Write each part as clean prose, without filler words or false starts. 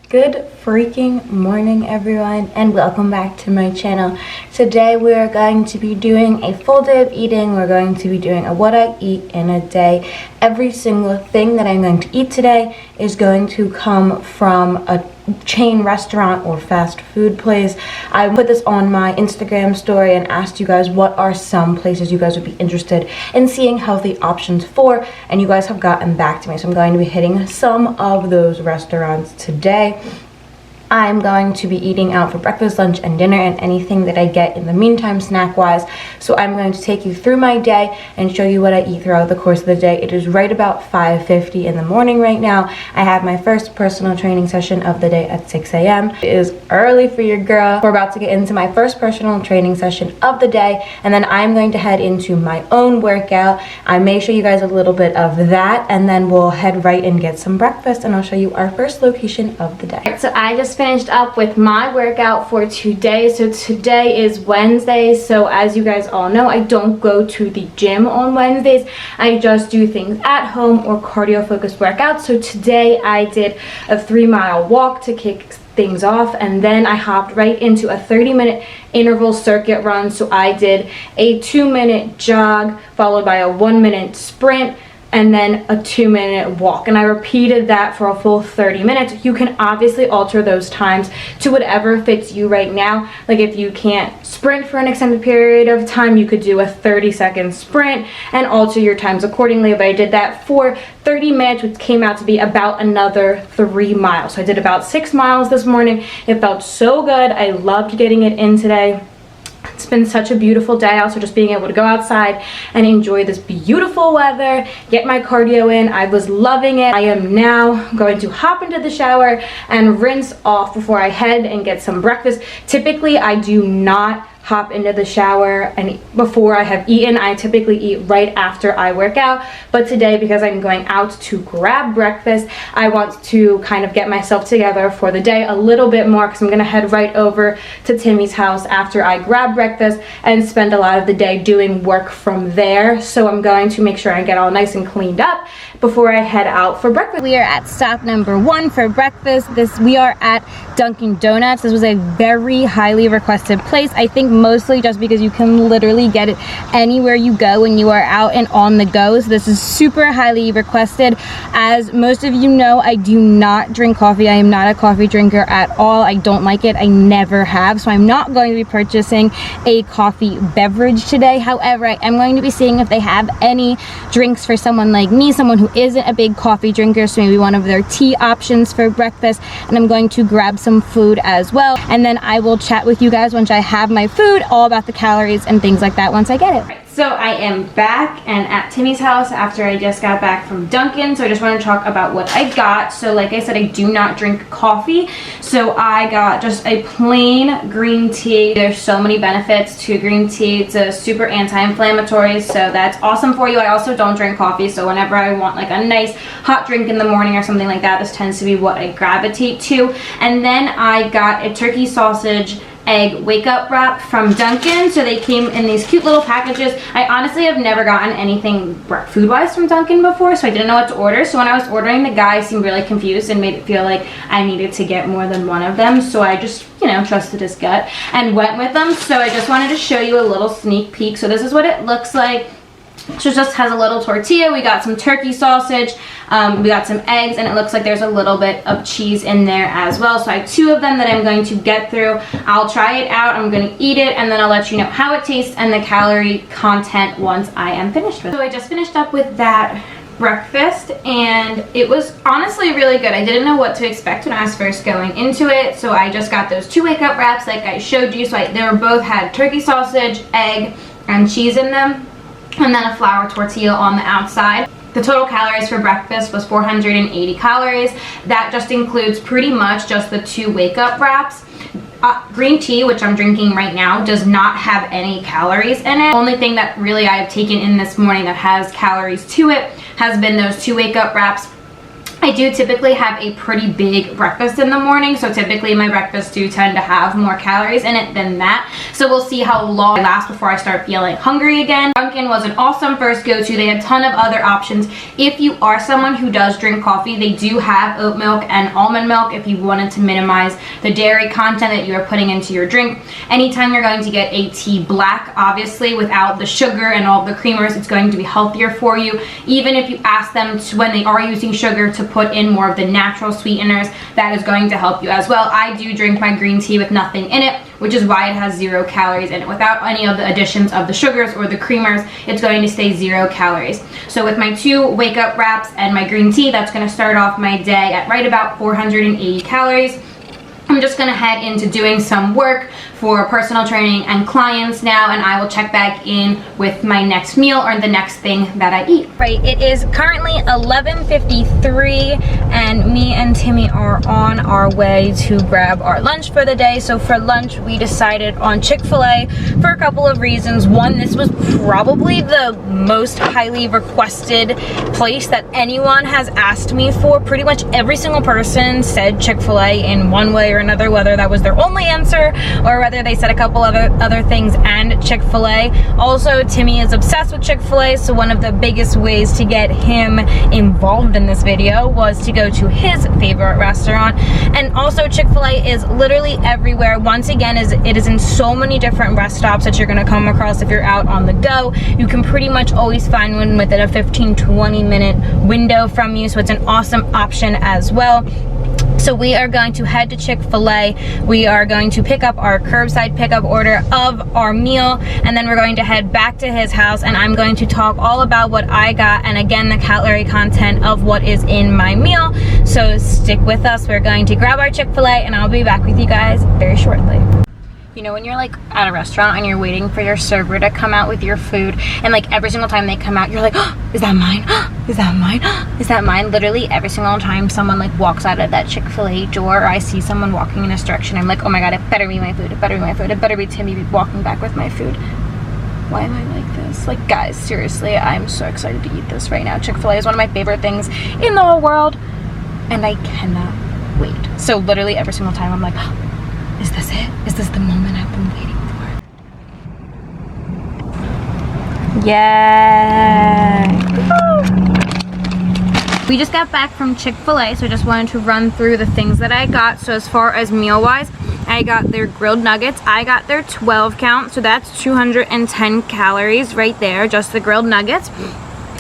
Good freaking morning, everyone, and welcome back to my channel. Today we are going to be doing a full day of eating. We're going to be doing a what I eat in a day. Every single thing that I'm going to eat today is going to come from a chain restaurant or fast food place. I put this on my Instagram story and asked you guys what are some places you guys would be interested in seeing healthy options for, and you guys have gotten back to me, so I'm going to be hitting some of those restaurants today. I'm going to be eating out for breakfast, lunch, and dinner, and anything that I get in the meantime snack-wise. So I'm going to take you through my day and show you what I eat throughout the course of the day. It is right about 5:50 in the morning right now. I have my first personal training session of the day at 6 a.m. It is early for your girl. We're about to get into my first personal training session of the day, and then I'm going to head into my own workout. I may show you guys a little bit of that, and then we'll head right and get some breakfast, and I'll show you our first location of the day. So I just finished up with my workout for today. So today is Wednesday, so as you guys all know, I don't go to the gym on Wednesdays. I just do things at home or cardio focused workouts. So today I did a 3-mile walk to kick things off, and then I hopped right into a 30-minute interval circuit run. So I did a 2-minute jog followed by a 1-minute sprint and then a 2-minute walk, and I repeated that for a full 30 minutes. You can obviously alter those times to whatever fits you right now. Like if you can't sprint for an extended period of time, you could do a 30-second sprint and alter your times accordingly. But I did that for 30 minutes, which came out to be about another 3 miles. So I did about 6 miles this morning. It felt so good. I loved getting it in today. It's been such a beautiful day. Also just being able to go outside and enjoy this beautiful weather, get my cardio in. I was loving it. I am now going to hop into the shower and rinse off before I head and get some breakfast. Typically I do not hop into the shower and before I have eaten. I typically eat right after I work out, but today, because I'm going out to grab breakfast, I want to kind of get myself together for the day a little bit more, because I'm gonna head right over to Timmy's house after I grab breakfast and spend a lot of the day doing work from there. So I'm going to make sure I get all nice and cleaned up before I head out for breakfast. We are at stop number 1 for breakfast. We are at Dunkin Donuts. This was a very highly requested place. I think mostly just because you can literally get it anywhere you go when you are out and on the go. So this is super highly requested. As most of you know, I do not drink coffee. I am not a coffee drinker at all. I don't like it. I never have. So I'm not going to be purchasing a coffee beverage today. However, I am going to be seeing if they have any drinks for someone like me, someone who isn't a big coffee drinker. So maybe one of their tea options for breakfast. And I'm going to grab some food as well. And then I will chat with you guys once I have my food, all about the calories and things like that once I get it. So I am back and at Timmy's house after I just got back from Dunkin'. So I just want to talk about what I got. So like I said, I do not drink coffee. So I got just a plain green tea. There's so many benefits to green tea. It's a super anti-inflammatory, so that's awesome for you. I also don't drink coffee, so whenever I want like a nice hot drink in the morning or something like that, this tends to be what I gravitate to. And then I got a turkey sausage egg wake up wrap from Dunkin'. So they came in these cute little packages. I honestly have never gotten anything food wise from Dunkin' before, so I didn't know what to order. So when I was ordering, the guy seemed really confused and made it feel like I needed to get more than one of them. So I just, you know, trusted his gut and went with them. So I just wanted to show you a little sneak peek. So this is what it looks like. So it just has a little tortilla. We got some turkey sausage, we got some eggs, and it looks like there's a little bit of cheese in there as well. So I have 2 of them that I'm going to get through. I'll try it out, I'm going to eat it, and then I'll let you know how it tastes and the calorie content once I am finished with it. So I just finished up with that breakfast, and it was honestly really good. I didn't know what to expect when I was first going into it, so I just got those 2 wake up wraps like I showed you. So they were both had turkey sausage, egg, and cheese in them, and then a flour tortilla on the outside. The total calories for breakfast was 480 calories. That just includes pretty much just the 2 wake up wraps. Green tea, which I'm drinking right now, does not have any calories in it. The only thing that really I have taken in this morning that has calories to it has been those 2 wake up wraps. I do typically have a pretty big breakfast in the morning, so typically my breakfasts do tend to have more calories in it than that. So we'll see how long I last before I start feeling hungry again. Dunkin was an awesome first go-to. They had a ton of other options. If you are someone who does drink coffee, they do have oat milk and almond milk if you wanted to minimize the dairy content that you are putting into your drink. Anytime you're going to get a tea black, obviously without the sugar and all the creamers, it's going to be healthier for you. Even if you ask them to, when they are using sugar, to put in more of the natural sweeteners, that is going to help you as well. I do drink my green tea with nothing in it, which is why it has 0 calories in it. Without any of the additions of the sugars or the creamers, it's going to stay 0 calories. So with my 2 wake up wraps and my green tea, that's going to start off my day at right about 480 calories. I'm just gonna head into doing some work for personal training and clients now, and I will check back in with my next meal or the next thing that I eat. Right, it is currently 11:53 and me and Timmy are on our way to grab our lunch for the day. So for lunch, we decided on Chick-fil-A for a couple of reasons. One, this was probably the most highly requested place that anyone has asked me for. Pretty much every single person said Chick-fil-A in one way or another, whether that was their only answer or whether they said a couple other things and Chick-fil-A. Also, Timmy is obsessed with Chick-fil-A, so one of the biggest ways to get him involved in this video was to go to his favorite restaurant. And also, Chick-fil-A is literally everywhere. Once again, it is in so many different rest stops that you're gonna come across if you're out on the go. You can pretty much always find one within a 15-20 minute window from you, so it's an awesome option as well. So we are going to head to Chick-fil-A. We are going to pick up our curbside pickup order of our meal, and then we're going to head back to his house, and I'm going to talk all about what I got and again the calorie content of what is in my meal. So stick with us. We're going to grab our Chick-fil-A and I'll be back with you guys very shortly. You know when you're like at a restaurant and you're waiting for your server to come out with your food, and like every single time they come out you're like, oh, is that mine? Is that mine? Is that mine? Literally every single time someone like walks out of that Chick-fil-A door, or I see someone walking in this direction, I'm like, oh my god, it better be my food, it better be my food, it better be Timmy walking back with my food. Why am I like this? Like, guys, seriously, I'm so excited to eat this right now. Chick-fil-A is one of my favorite things in the whole world, and I cannot wait. So literally every single time I'm like, oh, is this it? Is this the moment I've been waiting for? Yeah. We just got back from Chick-fil-A, so I just wanted to run through the things that I got. So as far as meal-wise, I got their grilled nuggets. I got their 12 count, so that's 210 calories right there, just the grilled nuggets.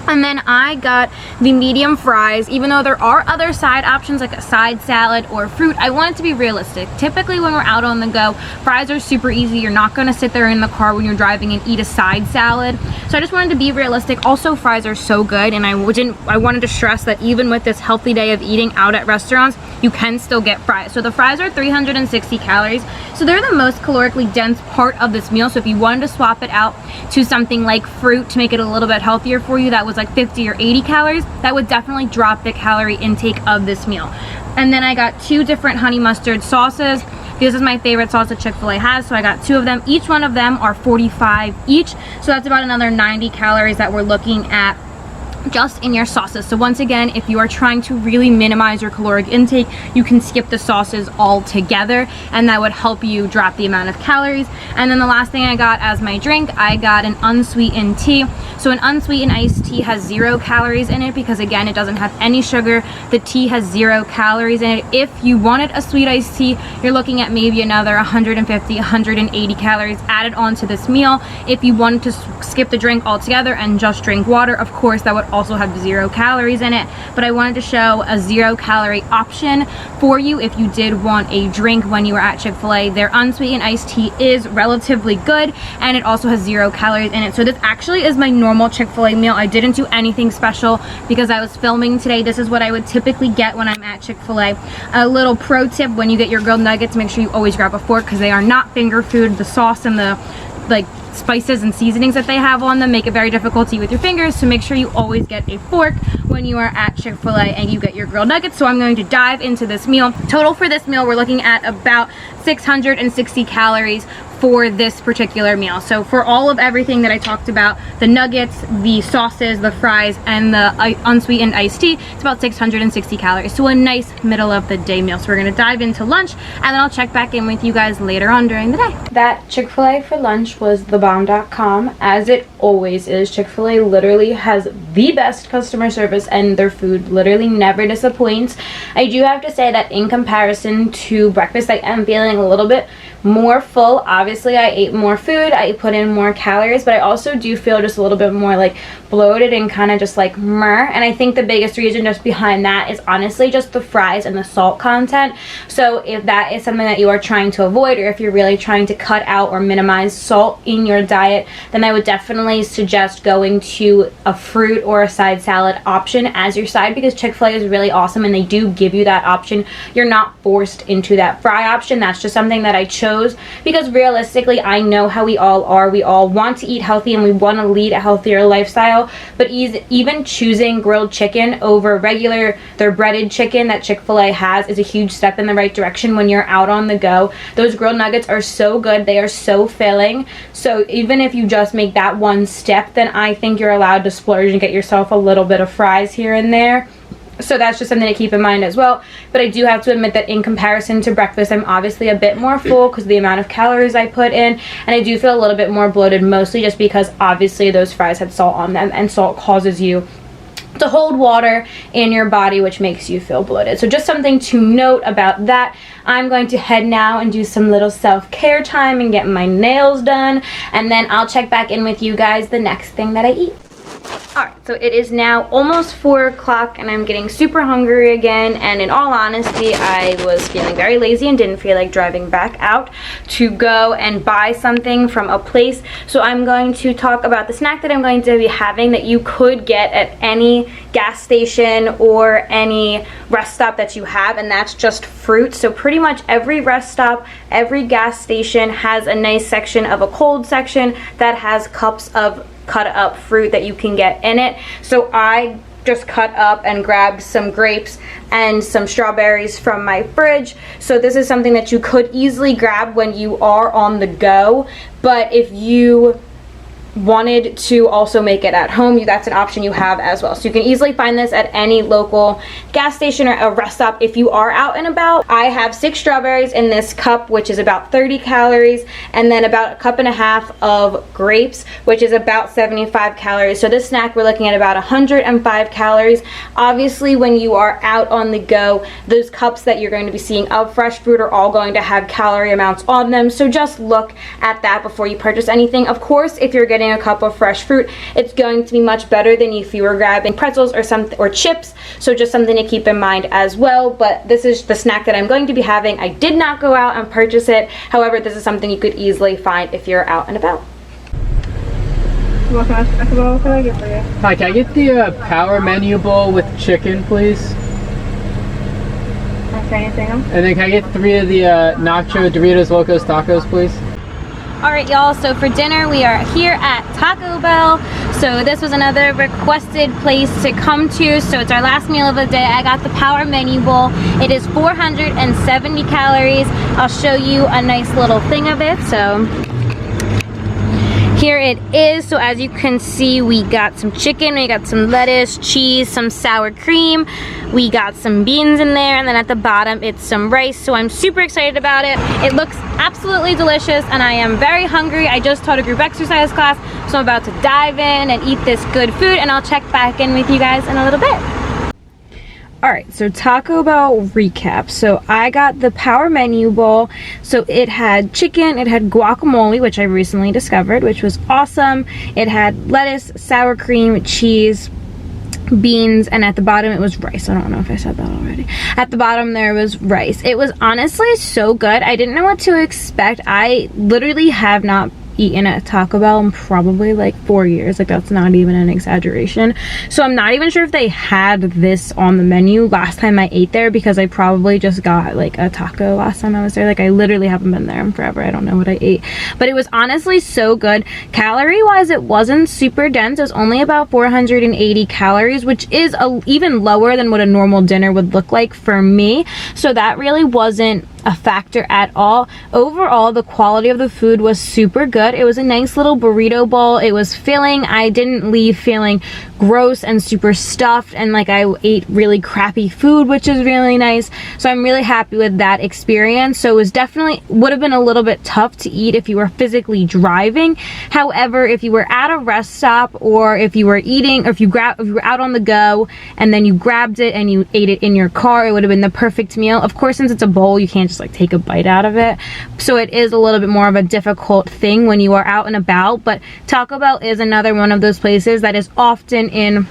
And then I got the medium fries. Even though there are other side options like a side salad or fruit, I want it to be realistic. Typically when we're out on the go, fries are super easy. You're not gonna sit there in the car when you're driving and eat a side salad. So I just wanted to be realistic. Also, fries are so good, and I wanted to stress that even with this healthy day of eating out at restaurants, you can still get fries. So the fries are 360 calories. So they're the most calorically dense part of this meal. So if you wanted to swap it out to something like fruit to make it a little bit healthier for you, that was like 50 or 80 calories, that would definitely drop the calorie intake of this meal. And then I got 2 different honey mustard sauces. This is my favorite sauce that Chick-fil-A has, so I got 2 of them. Each one of them are 45 each, so that's about another 90 calories that we're looking at just in your sauces. So once again, if you are trying to really minimize your caloric intake, you can skip the sauces altogether, and that would help you drop the amount of calories. And then the last thing I got as my drink, I got an unsweetened tea. So an unsweetened iced tea has 0 calories in it because again, it doesn't have any sugar. The tea has 0 calories in it. If you wanted a sweet iced tea, you're looking at maybe another 150, 180 calories added onto this meal. If you wanted to skip the drink altogether and just drink water, of course, that would also have 0 calories in it. But I wanted to show a 0 calorie option for you if you did want a drink when you were at Chick-fil-A. Their unsweetened iced tea is relatively good, and it also has 0 calories in it. So this actually is my normal Chick-fil-A meal. I didn't do anything special because I was filming today. This is what I would typically get when I'm at Chick-fil-A. A little pro tip: when you get your grilled nuggets, make sure you always grab a fork because they are not finger food. The sauce and the like spices and seasonings that they have on them make it very difficult to eat with your fingers, so make sure you always get a fork when you are at Chick-fil-A and you get your grilled nuggets. So I'm going to dive into this meal. Total for this meal, we're looking at about 660 calories for this particular meal. So for all of everything that I talked about, the nuggets, the sauces, the fries, and the unsweetened iced tea, it's about 660 calories. So a nice middle of the day meal. So we're gonna dive into lunch, and then I'll check back in with you guys later on during the day. That Chick-fil-A for lunch was thebomb.com, as it always is. Chick-fil-A literally has the best customer service, and their food literally never disappoints. I do have to say that in comparison to breakfast, I am feeling a little bit more full. Obviously, I ate more food, I put in more calories, but I also do feel just a little bit more like bloated and kind of just like meh. And I think the biggest reason just behind that is honestly just the fries and the salt content. So if that is something that you are trying to avoid, or if you're really trying to cut out or minimize salt in your diet, then I would definitely suggest going to a fruit or a side salad option as your side, because Chick-fil-A is really awesome and they do give you that option. You're not forced into that fry option. That's just something that I chose because realistically, I know how we all are. We all want to eat healthy and we want to lead a healthier lifestyle, but even choosing grilled chicken over their breaded chicken that Chick-fil-A has is a huge step in the right direction when you're out on the go. Those grilled nuggets are so good. They are so filling. So even if you just make that one step, then I think you're allowed to splurge and get yourself a little bit of fries here and there. So that's just something to keep in mind as well. But I do have to admit that in comparison to breakfast, I'm obviously a bit more full because of the amount of calories I put in, and I do feel a little bit more bloated, mostly just because obviously those fries had salt on them, and salt causes you to hold water in your body, which makes you feel bloated. So just something to note about that. I'm going to head now and do some little self-care time and get my nails done, and then I'll check back in with you guys the next thing that I eat. Alright, so it is now almost 4 o'clock and I'm getting super hungry again, and in all honesty, I was feeling very lazy and didn't feel like driving back out to go and buy something from a place. So I'm going to talk about the snack that I'm going to be having that you could get at any gas station or any rest stop that you have, and that's just fruit. So pretty much every rest stop, every gas station has a nice section of a cold section that has cups of cut up fruit that you can get in it. So I just cut up and grabbed some grapes and some strawberries from my fridge. So this is something that you could easily grab when you are on the go, but if you wanted to also make it at home, that's an option you have as well. So you can easily find this at any local gas station or a rest stop if you are out and about. I have 6 strawberries in this cup, which is about 30 calories, and then about a cup and a half of grapes, which is about 75 calories. So this snack, we're looking at about 105 calories. Obviously, when you are out on the go, those cups that you're going to be seeing of fresh fruit are all going to have calorie amounts on them. So just look at that before you purchase anything. Of course, if you're getting a cup of fresh fruit, it's going to be much better than if you were grabbing pretzels or something, or chips. So just something to keep in mind as well. But this is the snack that I'm going to be having. I did not go out and purchase it. However, this is something you could easily find if you're out and about. What kind of snack bowl can I get for you? Hi, can I get the power menu bowl with chicken, please? Okay, anything else? And then can I get 3 of the nacho Doritos Locos Tacos, please? Alright y'all, so for dinner we are here at Taco Bell. So this was another requested place to come to. So it's our last meal of the day. I got the Power Menu Bowl. It is 470 calories. I'll show you a nice little thing of it. So here it is. So as you can see, we got some chicken, we got some lettuce, cheese, some sour cream, we got some beans in there, and then at the bottom it's some rice. So I'm super excited about it. It looks absolutely delicious and I am very hungry. I just taught a group exercise class, so I'm about to dive in and eat this good food, and I'll check back in with you guys in a little bit. Alright, so Taco Bell recap. So I got the Power Menu Bowl. So it had chicken, it had guacamole, which I recently discovered, which was awesome. It had lettuce, sour cream, cheese, beans, and at the bottom it was rice. I don't know if I said that already. At the bottom there was rice. It was honestly so good. I didn't know what to expect. I literally have not eaten at Taco Bell in probably like 4 years. Like, that's not even an exaggeration. So I'm not even sure if they had this on the menu last time I ate there, because I probably just got like a taco last time I was there. Like, I literally haven't been there in forever. I don't know what I ate, but it was honestly so good. Calorie wise, it wasn't super dense. It was only about 480 calories, which is even lower than what a normal dinner would look like for me. So that really wasn't a factor at all. Overall, the quality of the food was super good. It was a nice little burrito bowl. It was filling. I didn't leave feeling gross and super stuffed and like I ate really crappy food, which is really nice. So I'm really happy with that experience. So it was definitely would have been a little bit tough to eat if you were physically driving. However, if you were at a rest stop, or if you were eating, or if you were out on the go and then you grabbed it and you ate it in your car, it would have been the perfect meal. Of course, since it's a bowl, you can't just like take a bite out of it, so it is a little bit more of a difficult thing when you are out and about. But Taco Bell is another one of those places that is often in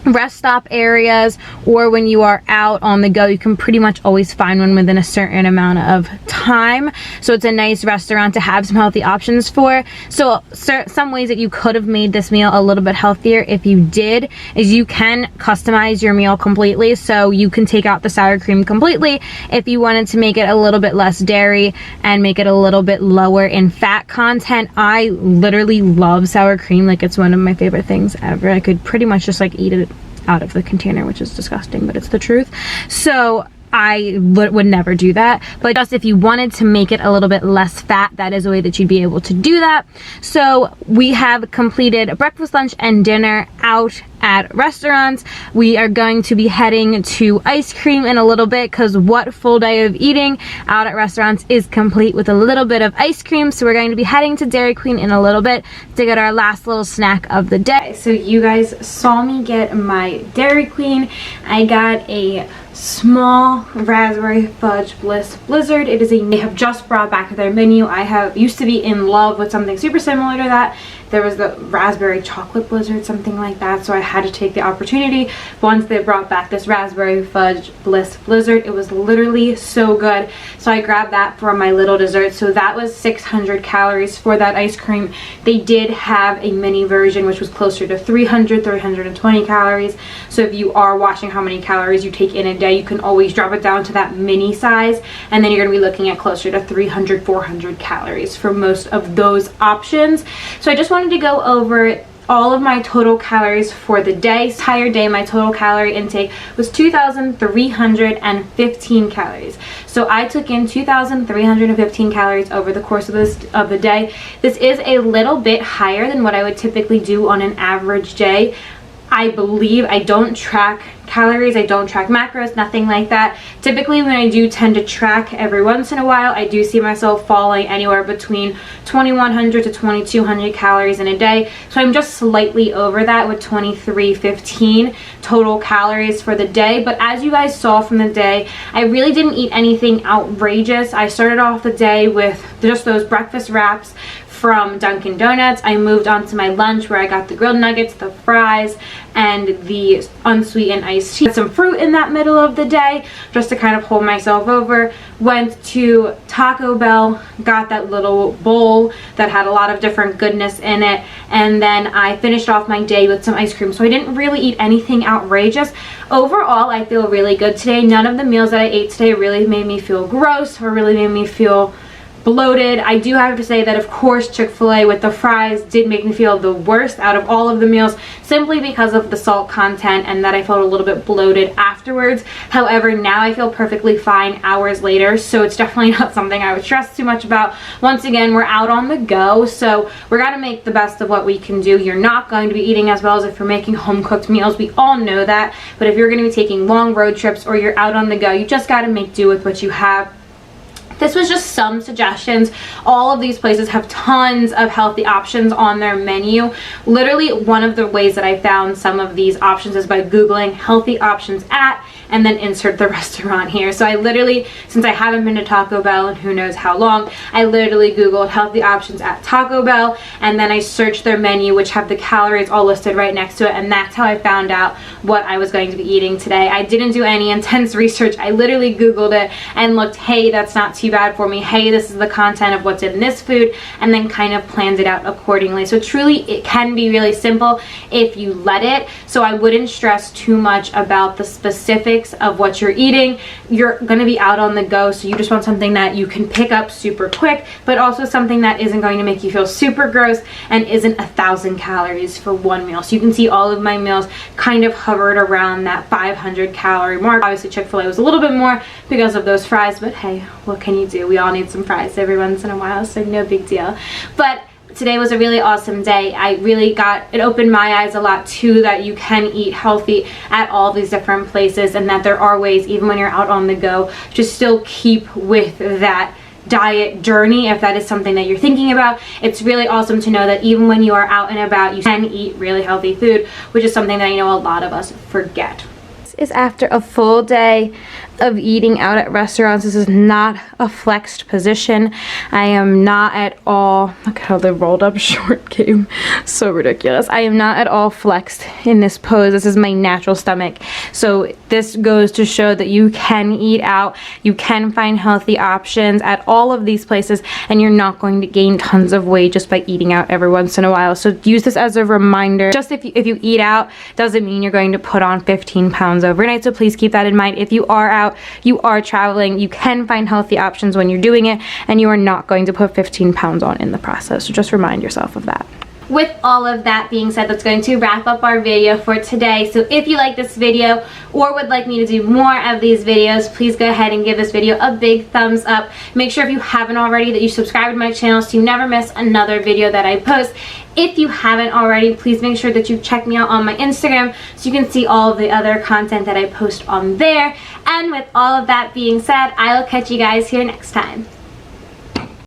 rest stop areas, or when you are out on the go, you can pretty much always find one within a certain amount of time. So it's a nice restaurant to have some healthy options for. So some ways that you could have made this meal a little bit healthier if you did is you can customize your meal completely. So you can take out the sour cream completely if you wanted to make it a little bit less dairy and make it a little bit lower in fat content. I literally love sour cream. Like, it's one of my favorite things ever. I could pretty much just like eat it out of the container, which is disgusting, but it's the truth. So I would never do that. But just if you wanted to make it a little bit less fat, that is a way that you'd be able to do that. So we have completed breakfast, lunch, and dinner out at restaurants. We are going to be heading to ice cream in a little bit, because what full day of eating out at restaurants is complete with a little bit of ice cream. So we're going to be heading to Dairy Queen in a little bit to get our last little snack of the day. So you guys saw me get my Dairy Queen. I got a small raspberry fudge bliss blizzard. They have just brought back their menu. I used to be in love with something super similar to that. There was the raspberry chocolate blizzard, something like that, so I had to take the opportunity. Once they brought back this raspberry fudge bliss blizzard, it was literally so good, so I grabbed that for my little dessert. So that was 600 calories for that ice cream. They did have a mini version which was closer to 320 calories. So if you are watching how many calories you take in a day, you can always drop it down to that mini size, and then you're going to be looking at closer to 300-400 calories for most of those options. So I just wanted to go over all of my total calories for the day. Entire day, my total calorie intake was 2,315 calories. So I took in 2,315 calories over the course of the day. This is a little bit higher than what I would typically do on an average day. I believe I don't track calories, I don't track macros, nothing like that. Typically when I do tend to track every once in a while, I do see myself falling anywhere between 2,100 to 2,200 calories in a day. So I'm just slightly over that with 2,315 total calories for the day. But as you guys saw from the day, I really didn't eat anything outrageous. I started off the day with just those breakfast wraps from Dunkin Donuts. I moved on to my lunch where I got the grilled nuggets, the fries, and the unsweetened iced tea. Some fruit in that middle of the day just to kind of hold myself over. Went to Taco Bell, got that little bowl that had a lot of different goodness in it, and then I finished off my day with some ice cream. So I didn't really eat anything outrageous. Overall, I feel really good today. None of the meals that I ate today really made me feel gross or really made me feel bloated. I do have to say that of course Chick-fil-A with the fries did make me feel the worst out of all of the meals, simply because of the salt content and that I felt a little bit bloated afterwards. However, now I feel perfectly fine hours later, so it's definitely not something I would stress too much about. Once again, we're out on the go, so we're gonna make the best of what we can do. You're not going to be eating as well as if you're making home cooked meals. We all know that, but if you're gonna be taking long road trips or you're out on the go, you just gotta make do with what you have. This was just some suggestions. All of these places have tons of healthy options on their menu. Literally, one of the ways that I found some of these options is by Googling healthy options at, and then insert the restaurant here. So I literally, since I haven't been to Taco Bell in who knows how long, I literally Googled healthy options at Taco Bell, and then I searched their menu, which have the calories all listed right next to it, and that's how I found out what I was going to be eating today. I didn't do any intense research. I literally Googled it and looked, hey, that's not too bad for me. Hey, this is the content of what's in this food, and then kind of planned it out accordingly. So truly, it can be really simple if you let it. So I wouldn't stress too much about the specifics of what you're eating. You're gonna be out on the go, so you just want something that you can pick up super quick, but also something that isn't going to make you feel super gross and isn't 1,000 calories for one meal. So you can see all of my meals kind of hovered around that 500 calorie mark. Obviously Chick-fil-A was a little bit more because of those fries, but hey, what can you do? We all need some fries every once in a while, so no big deal. But today was a really awesome day. It opened my eyes a lot too, that you can eat healthy at all these different places, and that there are ways, even when you're out on the go, to still keep with that diet journey if that is something that you're thinking about. It's really awesome to know that even when you are out and about, you can eat really healthy food, which is something that I know a lot of us forget. This is after a full day of eating out at restaurants. This is not a flexed position. I am not at all, look how the rolled up short came, so ridiculous. I am not at all flexed in this pose. This is my natural stomach. So this goes to show that you can eat out, you can find healthy options at all of these places, and you're not going to gain tons of weight just by eating out every once in a while. So use this as a reminder. Just if you eat out doesn't mean you're going to put on 15 pounds overnight. So please keep that in mind. If you are out, you are traveling, you can find healthy options when you're doing it, and you are not going to put 15 pounds on in the process. So just remind yourself of that. With all of that being said, that's going to wrap up our video for today. So if you like this video or would like me to do more of these videos, please go ahead and give this video a big thumbs up. Make sure if you haven't already that you subscribe to my channel so you never miss another video that I post. If you haven't already, please make sure that you check me out on my Instagram so you can see all of the other content that I post on there. And with all of that being said, I will catch you guys here next time.